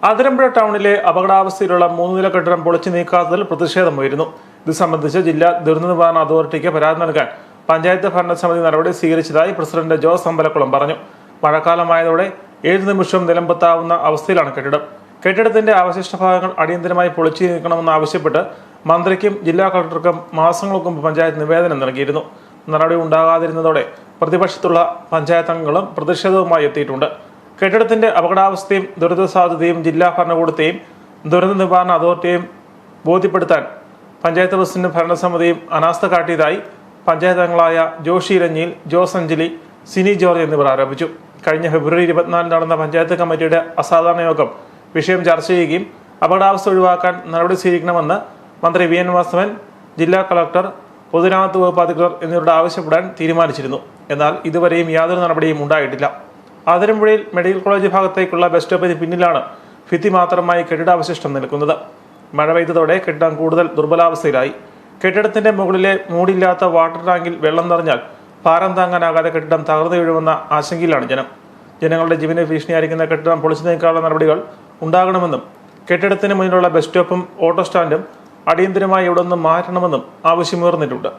അതിരമ്പുഴ ടൗണിലെ അപകടാവസ്ഥയിലുള്ള 3 നില കെട്ടിടം പൊളിച്ചു നീക്കാത്തതിൽ പ്രതിഷേധമുയരുന്നു. ഇത് സംബന്ധിച്ച് ജില്ലാ ദുരന്ത നിവാരണ അതോറിറ്റിക്ക് പരാതി നൽകാൻ പഞ്ചായത്ത് ഭരണസമിതി നടപടി സ്വീകരിച്ചതായി പ്രസിഡന്റ് ജോസ് അമ്പലക്കുളം പറഞ്ഞു. മഴക്കാലമായതോടെ 7 നിമിഷം നിലമ്പത്താവുന്ന അവസ്ഥയിലാണ് കെട്ടിടം. കെട്ടിടത്തിന്റെ അവശിഷ്ട ഭാഗങ്ങൾ അടിയന്തരമായി പൊളിച്ചു നീക്കണമെന്നാവശ്യപ്പെട്ട് മന്ത്രിക്കും ജില്ലാ കളക്ടർക്കും മാസങ്ങൾക്ക് മുമ്പ് പഞ്ചായത്ത് നിവേദനം നൽകിയിരുന്നു. നടപടി ഉണ്ടാകാതിരുന്നതോടെ പ്രതിപക്ഷത്തുള്ള പഞ്ചായത്ത് അംഗങ്ങളും പ്രതിഷേധവുമായി എത്തിയിട്ടുണ്ട്. കെട്ടിടത്തിന്റെ അപകടാവസ്ഥയും ദുരിത സാധ്യതയും ജില്ലാ ഭരണകൂടത്തെയും ദുരന്ത നിവാരണ അതോറിറ്റിയെയും ബോധ്യപ്പെടുത്താൻ പഞ്ചായത്ത് പ്രസിഡന്റും ഭരണസമിതിയും അനാസ്ഥ കാട്ടിയതായി പഞ്ചായത്ത് അംഗങ്ങളായ ജോഷി രഞ്ഞിൽ, ജോസ് അഞ്ജലി, സിനി ജോർജ് എന്നിവർ ആരോപിച്ചു. കഴിഞ്ഞ ഫെബ്രുവരി 24 നടന്ന പഞ്ചായത്ത് കമ്മിറ്റിയുടെ അസാധാരണ യോഗം വിഷയം ചർച്ച ചെയ്യുകയും അപകടാവസ്ഥ ഒഴിവാക്കാൻ നടപടി സ്വീകരിക്കണമെന്ന് മന്ത്രി വി എൻ വാസവൻ, ജില്ലാ കളക്ടർ, പൊതുമരാമത്ത് വകുപ്പ് അധികൃതർ എന്നിവരോട് ആവശ്യപ്പെടാൻ തീരുമാനിച്ചിരുന്നു. എന്നാൽ ഇതുവരെയും യാതൊരു നടപടിയും ഉണ്ടായിട്ടില്ല. അതിരമ്പുഴയിൽ മെഡിക്കൽ കോളേജ് ഭാഗത്തേക്കുള്ള ബസ് സ്റ്റോപ്പിന് പിന്നിലാണ് ഭിത്തി മാത്രമായി കെട്ടിടാവശിഷ്ടം നിൽക്കുന്നത്. മഴ പെയ്തതോടെ കെട്ടിടം കൂടുതൽ ദുർബലാവസ്ഥയിലായി. കെട്ടിടത്തിന്റെ മുകളിലെ മൂടില്ലാത്ത വാട്ടർ ടാങ്കിൽ വെള്ളം നിറഞ്ഞാൽ ഭാരം താങ്ങാനാകാതെ കെട്ടിടം തകർന്നു വീഴുമെന്ന ആശങ്കയിലാണ് ജനങ്ങളുടെ ജീവന് ഭീഷണിയായിരിക്കുന്ന കെട്ടിടം പൊളിച്ചു നീക്കാനുള്ള നടപടികൾ ഉണ്ടാകണമെന്നും കെട്ടിടത്തിന് മുന്നിലുള്ള ബസ് സ്റ്റോപ്പും ഓട്ടോ സ്റ്റാൻഡും അടിയന്തരമായി ഇവിടെ നിന്ന് മാറ്റണമെന്നും ആവശ്യമുയർന്നിട്ടുണ്ട്.